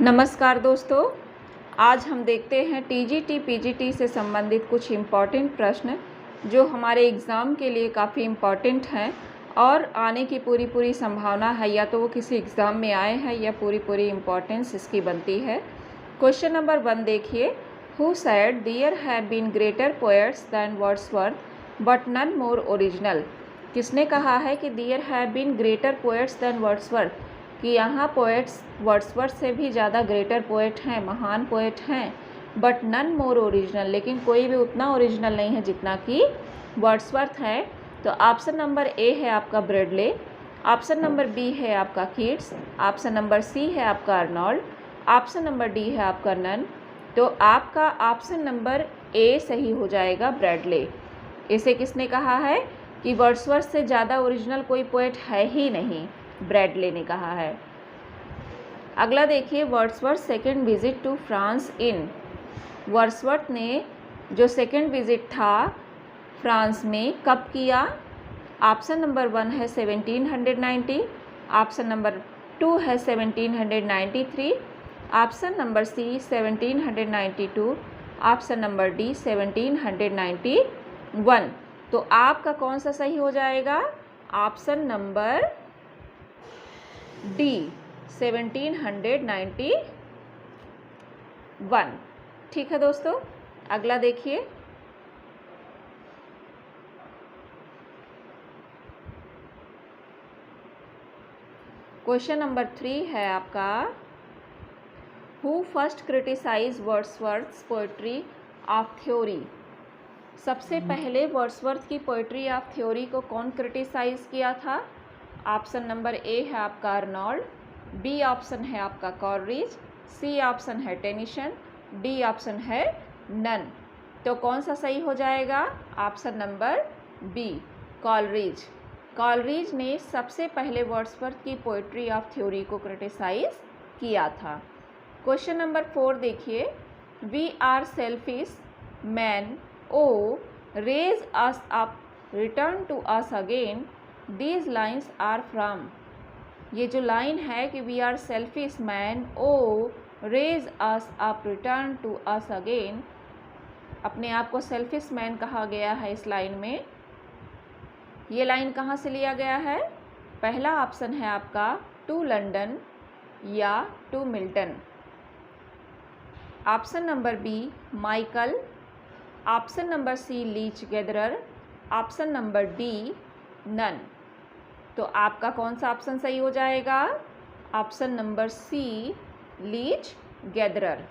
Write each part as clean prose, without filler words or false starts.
नमस्कार दोस्तों, आज हम देखते हैं टीजीटी पीजीटी से संबंधित कुछ इम्पॉर्टेंट प्रश्न जो हमारे एग्ज़ाम के लिए काफ़ी इम्पॉर्टेंट हैं और आने की पूरी संभावना है, या तो वो किसी एग्ज़ाम में आए हैं या पूरी इम्पॉर्टेंस इसकी बनती है। क्वेश्चन नंबर 1 देखिए, who said there have been greater poets than Wordsworth but none more original. किसने कहा है कि there have been greater poets than Wordsworth, कि यहाँ पोएट्स वर्ड्सवर्थ से भी ज़्यादा ग्रेटर पोएट हैं, महान पोएट हैं, बट नन मोर ओरिजिनल, लेकिन कोई भी उतना ओरिजिनल नहीं है जितना कि वर्ड्सवर्थ है। तो ऑप्शन नंबर ए है आपका ब्रैडले, ऑप्शन नंबर बी है आपका कीट्स, ऑप्शन नंबर सी है आपका अर्नोल्ड, ऑप्शन नंबर डी है आपका नन। तो आपका ऑप्शन नंबर ए सही हो जाएगा, ब्रैडले। इसे किसने कहा है कि वर्ड्सवर्थ से ज़्यादा ओरिजिनल कोई पोएट है ही नहीं, ब्रैडले ने कहा है। अगला देखिए, Wordsworth second visit to France in. Wordsworth ने जो सेकेंड विजिट था फ्रांस में कब किया? ऑप्शन नंबर 1 है 1790, ऑप्शन नंबर 2 है 1793, option number C 1792, option number D 1791। तो आपका कौन सा सही हो जाएगा? Option number D 1791। ठीक है दोस्तों, अगला देखिए, क्वेश्चन नंबर 3 है आपका, who first criticise Wordsworth's poetry of theory. सबसे पहले वर्ड्सवर्थ की पोएट्री ऑफ थ्योरी को कौन क्रिटिसाइज किया था? ऑप्शन नंबर ए है आपका अर्नोल्ड, बी ऑप्शन है आपका कॉलरिज, सी ऑप्शन है टेनिसन, डी ऑप्शन है नन। तो कौन सा सही हो जाएगा? Option number B, Coleridge. Coleridge ने सबसे पहले वर्ड्सवर्थ की पोएट्री ऑफ थ्योरी को क्रिटिसाइज किया था। क्वेश्चन नंबर 4 देखिए, we are selfish men oh raise us up return to us again, these lines are from. ये जो लाइन है कि we are selfish men oh raise us up return to us again, अपने आप को selfish man कहा गया है इस लाइन में। ये लाइन कहाँ से लिया गया है? पहला ऑप्शन है आपका टू लंदन या to Milton, option number B Michael, option number C leech gatherer, option number D none. तो आपका कौन सा ऑप्शन सही हो जाएगा? Option number C leech gatherer.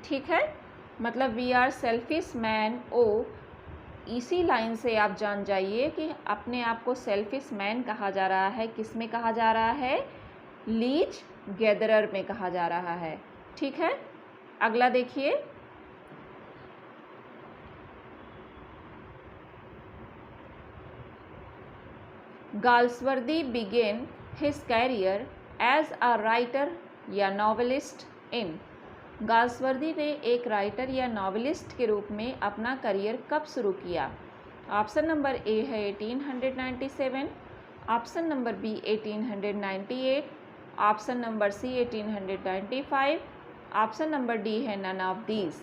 ठीक है, मतलब we are selfish men oh, इसी लाइन से आप जान जाइए कि अपने आप को सेल्फिश मैन कहा जा रहा है। किस में कहा जा रहा है? लीच गैदरर में कहा जा रहा है। ठीक है, अगला देखिए, Galsworthy began his career as a writer या नॉवेलिस्ट इन। गाल्सवर्दी ने एक राइटर या नॉवेलिस्ट के रूप में अपना करियर कब शुरू किया? ऑप्शन नंबर ए है 1897, option number B 1898, option number C 1895, option number D है नन ऑफ दीज।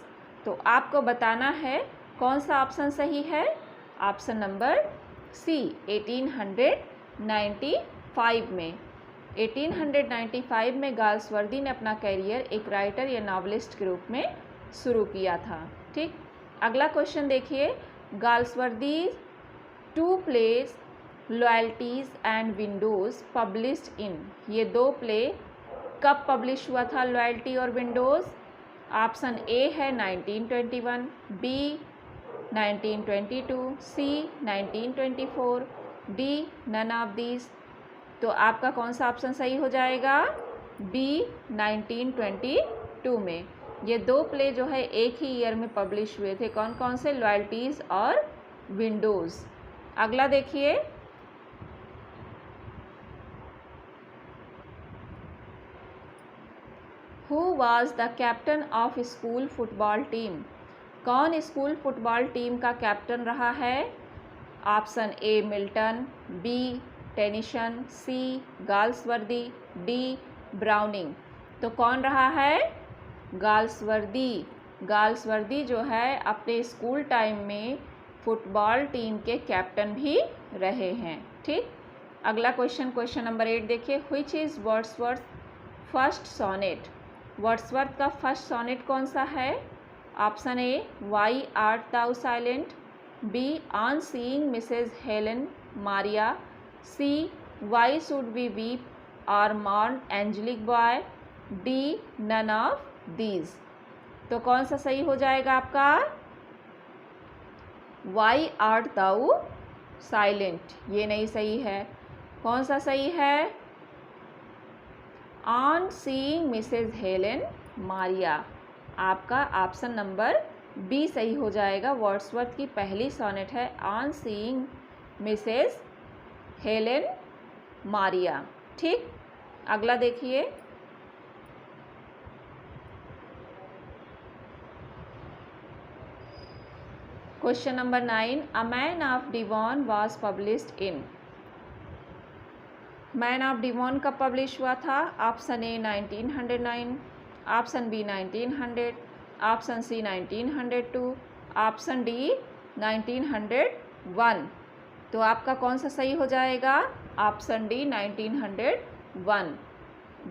तो आपको बताना है कौन सा ऑप्शन सही है। ऑप्शन नंबर सी 1895 में। 1895 में गाल्सवर्दी ने अपना करियर एक राइटर या नॉवेलिस्ट के रूप में शुरू किया था। ठीक, अगला क्वेश्चन देखिए, Galsworthy 2 plays Loyalties and Windows published in. ये 2 प्ले कब पब्लिश हुआ था, लॉयल्टी और विंडोज? ऑप्शन ए है 1921, B 1922, C 1924, D none of these. तो आपका कौन सा ऑप्शन सही हो जाएगा? बी 1922 में। ये 2 प्ले जो है एक ही ईयर में पब्लिश हुए थे। कौन कौन से? लॉयल्टीज और विंडोज। अगला देखिए, who was the captain of school football team. कौन स्कूल फुटबॉल टीम का कैप्टन रहा है? Option A Milton, B Tennyson, C Galsworthy, D Browning. तो कौन रहा है? गाल्सवर्दी। गाल्सवर्दी जो है अपने स्कूल टाइम में फुटबॉल टीम के कैप्टन भी रहे हैं। ठीक, अगला क्वेश्चन नंबर 8 देखिए। Which is Wordsworth first sonnet? Wordsworth का फर्स्ट सोनेट कौन सा है? Option A, why art thou silent, B, on seeing Mrs Helen Maria, C, why should we weep or mourn angelic boy, D, none of these. तो कौन सा सही हो जाएगा आपका? वाई आर्ट दाउ साइलेंट, ये नहीं सही है। कौन सा सही है? On seeing Mrs Helen Maria. आपका ऑप्शन नंबर बी सही हो जाएगा। वर्ड्सवर्थ की पहली सोनेट है on seeing Mrs Helen Maria. ठीक, अगला देखिए। Question number 9, a man of Devon was published in. Man of Devon कब पब्लिश हुआ था? Option A 1909, option B 1900, option C 1902, option D 1901। तो आपका कौन सा सही हो जाएगा? Option D 1901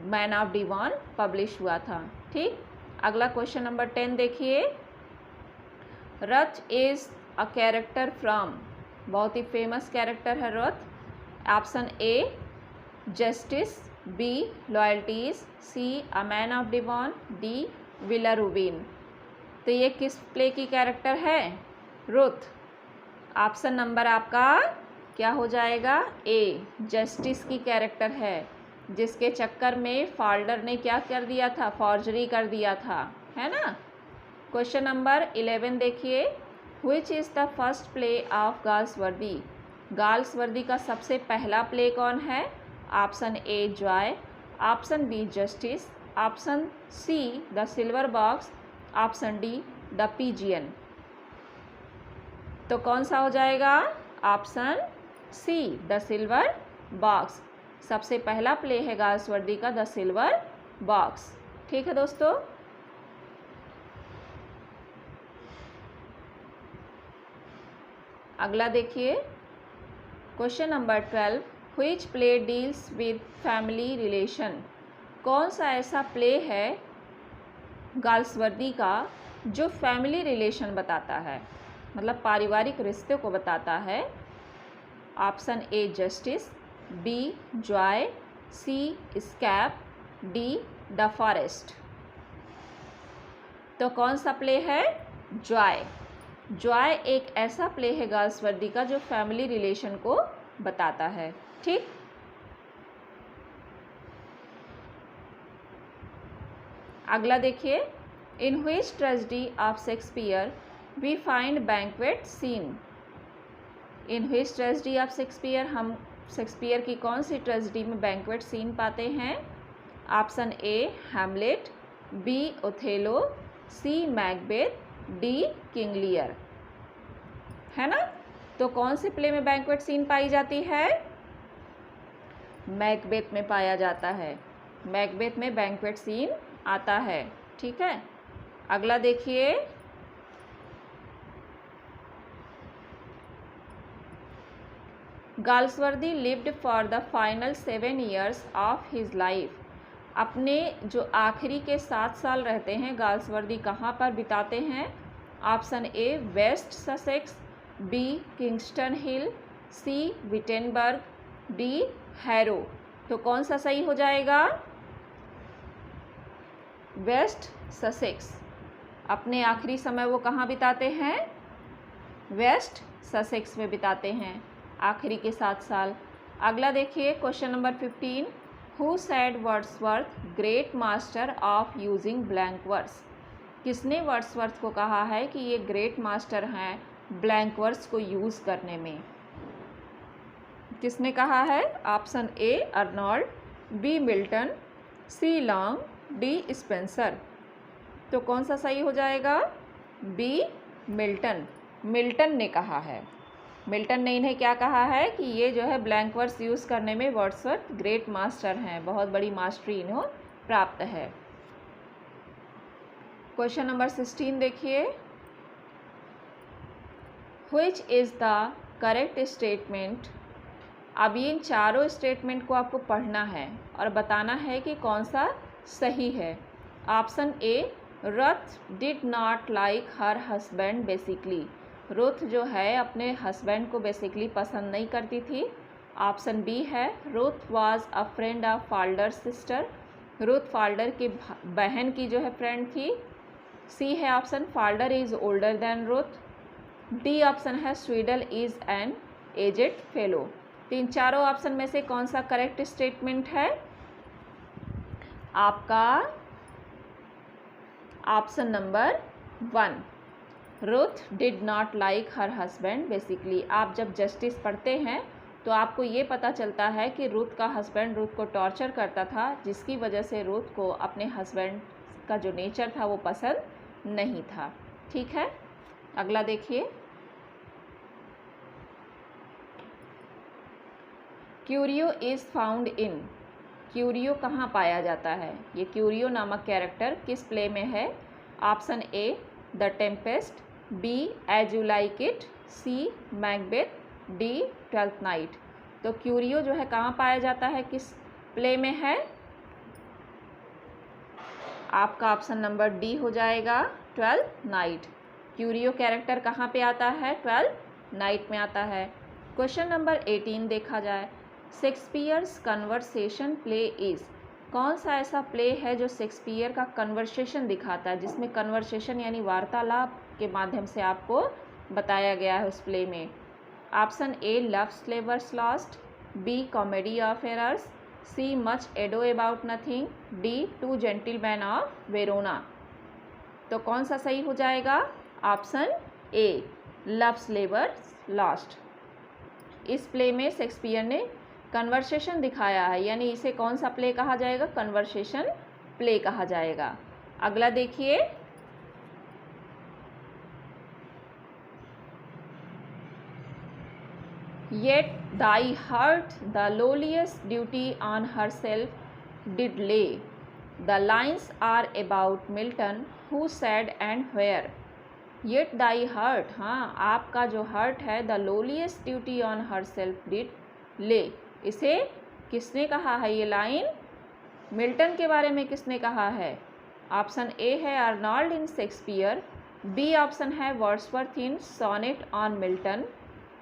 man of Devon publish हुआ था। ठीक, अगला क्वेश्चन नंबर 10 देखिए। रथ इज़ अ कैरेक्टर फ्रॉम, बहुत ही फेमस कैरेक्टर है Ruth. Option A justice, B loyalties, C a man of Devon, D Villa Rubein. तो ये किस प्ले की कैरेक्टर है? रुथ। ऑप्शन नंबर आपका क्या हो जाएगा? ए जस्टिस की कैरेक्टर है, जिसके चक्कर में फाल्डर ने क्या कर दिया था? फॉर्जरी कर दिया था, है ना। क्वेश्चन नंबर 11 देखिए। Which is the first play of Galsworthy? Galsworthy का सबसे पहला प्ले कौन है? Option A Joy, option B Justice, option C the Silver Box, option D the Pigeon. तो कौन सा हो जाएगा? Option C the Silver Box. सबसे पहला प्ले है गाल्सवर्दी का द सिल्वर बॉक्स। ठीक है दोस्तों। अगला देखिए question number 12, which play deals with family relation? कौन सा ऐसा प्ले है गाल्सवर्दी का जो फैमिली रिलेशन बताता है, मतलब पारिवारिक रिश्ते को बताता है? Option A justice, B joy, C escape, D the forest. तो कौन सा प्ले है? जॉय। जॉय एक ऐसा प्ले है गाल्सवर्दी का जो फैमिली रिलेशन को बताता है। ठीक, अगला देखिए। In which tragedy of Shakespeare we find banquet scene? In which tragedy of Shakespeare हम शेक्सपियर की कौन सी ट्रेजेडी में बैंक्वेट सीन पाते हैं? Option A Hamlet, B Othello, C Macbeth, D King Lear. है ना। तो कौन से प्ले में बैंक्वेट सीन पाई जाती है? मैकबेथ में पाया जाता है। मैकबेथ में बैंक्वेट सीन आता है। ठीक है, अगला देखिए। Galsworthy lived for the final 7 years of his life. अपने जो आखिरी के 7 साल रहते हैं गाल्सवर्दी कहाँ पर बिताते हैं? Option A West Sussex, B Kingston Hill, C Wittenberg, D Harrow. तो कौन सा सही हो जाएगा? West Sussex. अपने आखिरी समय वो कहाँ बिताते हैं? वेस्ट ससेक्स में बिताते हैं आखिरी के 7 साल। अगला देखिए question number 15, who said Wordsworth great master of using blank words? किसने वर्ड्सवर्थ को कहा है कि ये ग्रेट मास्टर हैं ब्लैंक वर्ड्स को यूज़ करने में? किसने कहा है? Option A Arnold, B Milton, C Long, D Spenser. तो कौन सा सही हो जाएगा? B Milton. मिल्टन ने कहा है। मिल्टन ने इन्हें क्या कहा है कि ये जो है ब्लैंक वर्ड्स यूज़ करने में वर्ड्सवर्थ ग्रेट मास्टर हैं, बहुत बड़ी मास्टरी प्राप्त है। क्वेश्चन नंबर 16 देखिए, which is the correct statement. अब ये चारों स्टेटमेंट को आपको पढ़ना है और बताना है कि कौन सा सही है। Option A, Ruth did not like her husband basically. Ruth जो है अपने हस्बैंड को बेसिकली पसंद नहीं करती थी। ऑप्शन बी है, Ruth was a friend of Falder sister. Ruth Falder की बहन की जो है फ्रेंड थी। सी है option, Falder is older than Ruth. D option है, स्वीडल इज एन एजेड फेलो। तो इन चारों ऑप्शन में से कौन सा करेक्ट स्टेटमेंट है? आपका option number 1, Ruth did not like her husband basically. आप जब जस्टिस पढ़ते हैं तो आपको ये पता चलता है कि रुथ का हस्बैंड रुथ को टॉर्चर करता था, जिसकी वजह से रुथ को अपने हस्बैंड का जो नेचर था वो पसंद नहीं था। ठीक है, अगला देखिए, curio is found in. Curio कहाँ पाया जाता है? ये क्यूरियो नामक कैरेक्टर किस प्ले में है? Option A, the Tempest. B, as you like it. C, Macbeth. D, Twelfth Night. तो क्यूरियो जो है कहाँ पाया जाता है, किस प्ले में है? आपका ऑप्शन नंबर डी हो जाएगा, ट्वेल्थ नाइट। क्यूरियो कैरेक्टर कहाँ पे आता है? ट्वेल्थ नाइट में आता है। क्वेश्चन नंबर 18 देखा जाए, शेक्सपियर्स कन्वर्सेशन प्ले इज़। कौन सा ऐसा प्ले है जो शेक्सपियर का कन्वर्सेशन दिखाता है, जिसमें कन्वर्सेशन यानी वार्तालाप के माध्यम से आपको बताया गया है उस प्ले में? Option A, love labour's lost. B, comedy of errors. C, much ado about nothing. D, two gentlemen of Verona. तो कौन सा सही हो जाएगा? Option A, love labour's lost. इस प्ले में शेक्सपियर ने कन्वर्सेशन दिखाया है, यानी इसे कौन सा प्ले कहा जाएगा? कन्वर्सेशन प्ले कहा जाएगा। अगला देखिए, Yet thy heart the lowliest duty on herself did lay. The lines are about Milton who said and where. Yet thy heart, हाँ आपका जो heart है, the lowliest duty on herself did lay. इसे किसने कहा है? ये लाइन मिल्टन के बारे में किसने कहा है? ऑप्शन ए है, Arnold in Shakespeare. B option है, Wordsworth in sonnet on Milton.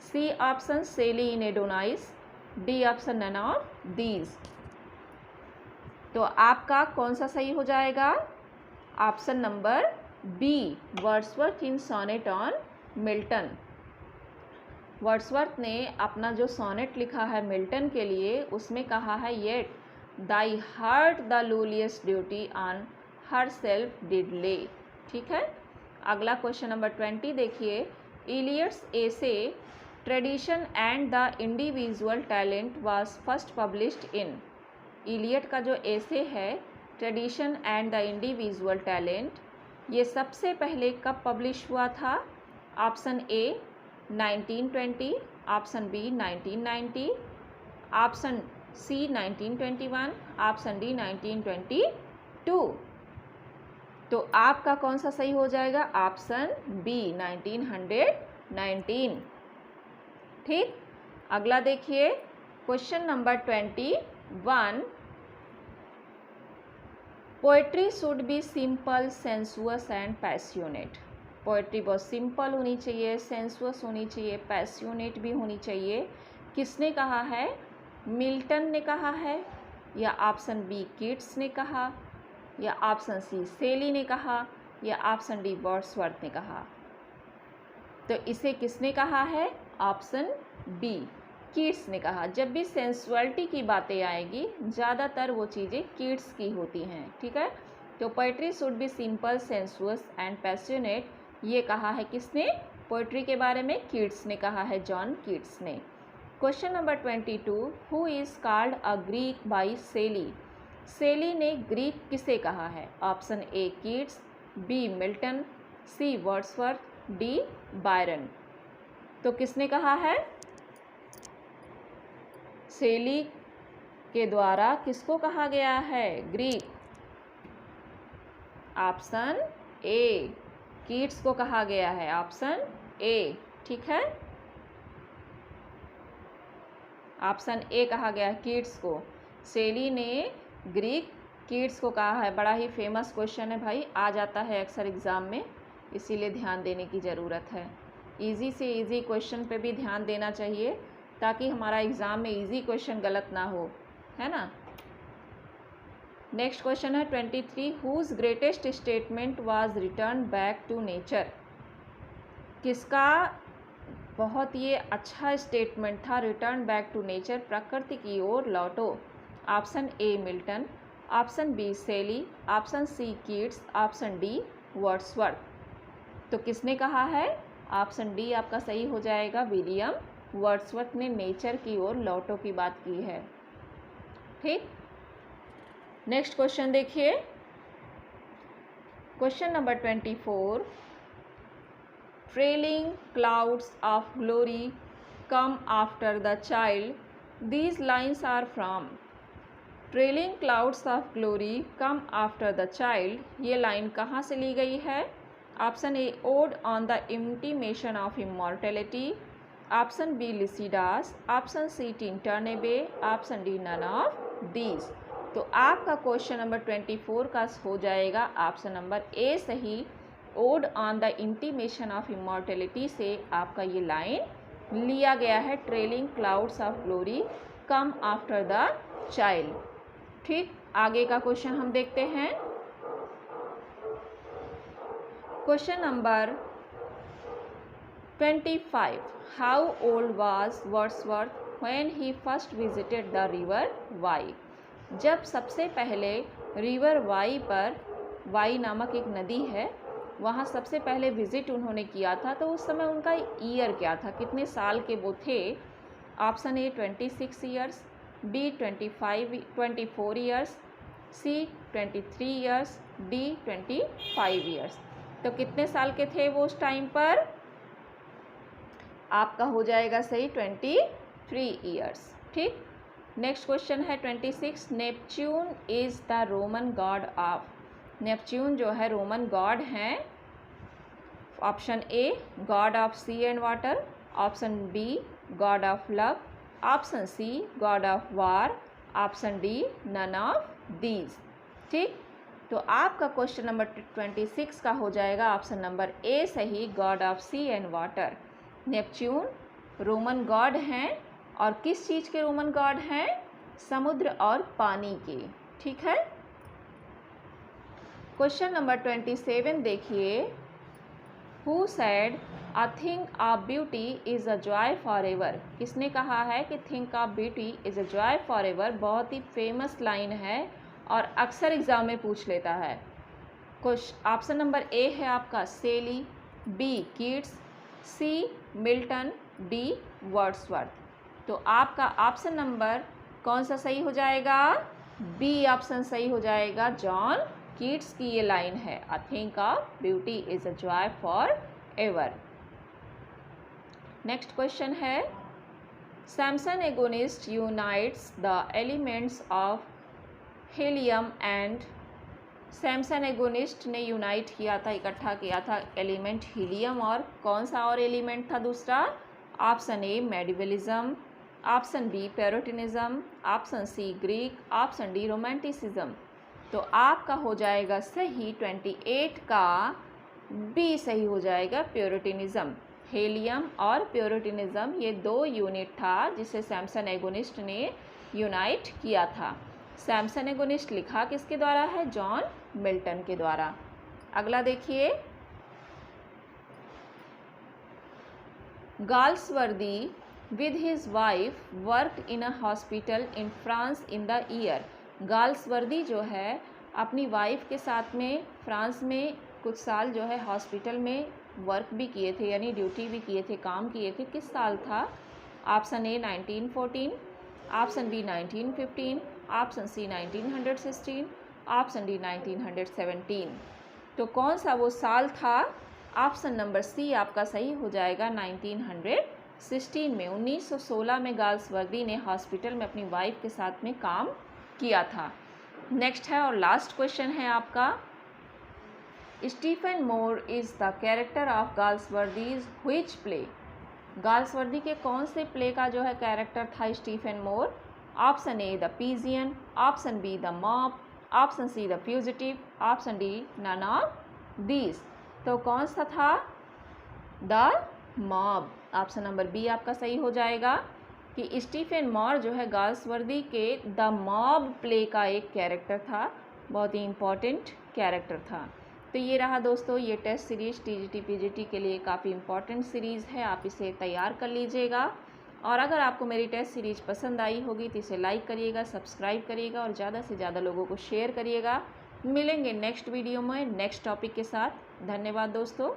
C option, Shelley in Adonais. D option, none of these. तो आपका कौन सा सही हो जाएगा? Option number B, Wordsworth in sonnet on Milton. Wordsworth ने अपना जो सोनेट लिखा है मिल्टन के लिए, उसमें कहा है, yet thy heart the lowliest duty on her self did lay. ठीक है, अगला क्वेश्चन नंबर 20 देखिए, Eliot's essay tradition and the individual talent was first published in. Eliot का जो एसे है, tradition and the individual talent, ये सबसे पहले कब पब्लिश हुआ था? Option A 1920, option B 1990, option C 1921, option D 1922। तो आपका कौन सा सही हो जाएगा? Option B 1919। ठीक, अगला देखिए, question number 21, poetry should be simple, sensuous and passionate. Poetry बहुत सिंपल होनी चाहिए, सेंसुअस होनी चाहिए, पैसियोनेट भी होनी चाहिए। किसने कहा है? मिल्टन ने कहा है, या ऑप्शन बी कीट्स ने कहा, या ऑप्शन सी सेली ने कहा, या ऑप्शन डी वर्ड्सवर्थ ने कहा? तो इसे किसने कहा है? ऑप्शन बी, कीट्स ने कहा। जब भी सेंसुअलिटी की बातें आएगी, ज़्यादातर वो चीज़ें कीट्स की होती हैं। ठीक है, तो poetry should be simple, sensuous and passionate, ये कहा है किसने? पोएट्री के बारे में कीट्स ने कहा है, जॉन कीट्स ने। Question number 22, who is called a Greek by Shelley. Shelley ने ग्रीक किसे कहा है? Option A Keats, B Milton, C Wordsworth, D Byron. तो किसने कहा है? सेली के द्वारा किसको कहा गया है? ग्रीक। ऑप्शन ए, कीट्स को कहा गया है, ऑप्शन ए। ठीक है, ऑप्शन ए कहा गया है कीट्स को। शेली ने ग्रीक कीट्स को कहा है। बड़ा ही फेमस क्वेश्चन है भाई, आ जाता है अक्सर एग्ज़ाम में, इसीलिए ध्यान देने की ज़रूरत है। इजी से इजी क्वेश्चन पे भी ध्यान देना चाहिए ताकि हमारा एग्ज़ाम में इजी क्वेश्चन गलत ना हो, है ना। नेक्स्ट क्वेश्चन है 23, whose greatest statement was return back to nature. किसका बहुत ये अच्छा स्टेटमेंट था, रिटर्न बैक टू नेचर, प्रकृति की ओर लौटो। Option A Milton, option B Shelley, option C Keats, option D Wordsworth. तो किसने कहा है? ऑप्शन डी आपका सही हो जाएगा, विलियम वर्ड्सवर्थ ने नेचर की ओर लौटो की बात की है। ठीक, नेक्स्ट क्वेश्चन देखिए, question number 24, trailing clouds of glory come after the child, these lines are from. Trailing clouds of glory come after the child, ये लाइन कहाँ से ली गई है? Option A ode on the intimation of immortality, option B Lycidas, option C Tintern Abbey, option D none of these. तो आपका question number 24 का हो जाएगा ऑप्शन नंबर ए सही, ode on the intimation of immortality से आपका ये लाइन लिया गया है, trailing clouds of glory come after the child. ठीक, आगे का क्वेश्चन हम देखते हैं, question number 25, how old was Wordsworth when he first visited the river Wye. जब सबसे पहले रिवर वाई पर, वाई नामक एक नदी है, वहाँ सबसे पहले विज़िट उन्होंने किया था, तो उस समय उनका ईयर क्या था, कितने साल के वो थे? Option A 26 years, B 24 years, C 23 years, D 25 years. तो कितने साल के थे वो उस टाइम पर? आपका हो जाएगा सही 23 ईयर्स। ठीक, नेक्स्ट क्वेश्चन है 26, Neptune is the Roman god of. Neptune जो है रोमन गॉड हैं। Option A god of sea and water, option B god of love, option C god of war, option D none of these. ठीक, तो आपका question number 26 का हो जाएगा option number A सही, god of sea and water. Neptune Roman god हैं, और किस चीज़ के रोमन गॉड हैं? समुद्र और पानी के। ठीक है, क्वेश्चन नंबर 27 देखिए, who said a thing of beauty is a joy for ever. किसने कहा है कि think of beauty is a joy for ever? बहुत ही फेमस लाइन है और अक्सर एग्जाम में पूछ लेता है। ऑप्शन नंबर ए है आपका शेली, बी कीट्स, सी मिल्टन, डी वर्ड्सवर्थ। तो आपका ऑप्शन नंबर कौन सा सही हो जाएगा? बी ऑप्शन सही हो जाएगा, जॉन कीट्स की ये लाइन है, a thing of beauty is a joy for ever. Next question है, Samson Agonistes unites the elements of Hellenism and. Samson Agonistes ने यूनाइट किया था, इकट्ठा किया था एलिमेंट हीलियम, और कौन सा और एलिमेंट था दूसरा? Option A medievalism, option B puritanism, option C Greek, option D romanticism. तो आपका हो जाएगा सही 28 का बी सही हो जाएगा, प्यूरिटनिज्म। हीलियम और प्यूरिटनिज्म ये दो यूनिट था जिसे सैमसन एगोनिस्ट ने यूनाइट किया था। सैमसन एगोनिस्ट लिखा किसके द्वारा है? जॉन मिल्टन के द्वारा। अगला देखिए, Galsworthy with his wife worked in a hospital in France in the year। Galsworthy जो है अपनी वाइफ के साथ में फ्रांस में कुछ साल जो है हॉस्पिटल में वर्क भी किए थे, यानी ड्यूटी भी किए थे, काम किए थे। किस साल था? Option A 1914, option B 1915, option C 1916, option D 1917। तो कौन सा वो साल था? ऑप्शन नंबर सी आपका सही हो जाएगा, 1916 में, 1916 में गाल्सवर्दी ने हॉस्पिटल में अपनी वाइफ के साथ में काम किया था। नेक्स्ट है और लास्ट क्वेश्चन है आपका Stephen More is the character of Galsworthy's which play. Galsworthy के कौन से प्ले का जो है कैरेक्टर था Stephen More? Option A the pigeon, option B the mob, option C the fugitive, option D none of these. तो कौन सा था? The mob. Option number B आपका सही हो जाएगा कि स्टीफन मोर जो है गाल्सवर्दी के द मॉब प्ले का एक कैरेक्टर था, बहुत ही इम्पॉर्टेंट कैरेक्टर था। तो ये रहा दोस्तों ये टेस्ट सीरीज़ टीजीटी पीजीटी के लिए काफ़ी इम्पॉर्टेंट सीरीज़ है, आप इसे तैयार कर लीजिएगा। और अगर आपको मेरी टेस्ट सीरीज़ पसंद आई होगी तो इसे लाइक करिएगा, सब्सक्राइब करिएगा और ज़्यादा से ज़्यादा लोगों को शेयर करिएगा। मिलेंगे नेक्स्ट वीडियो में नेक्स्ट टॉपिक के साथ। धन्यवाद दोस्तों।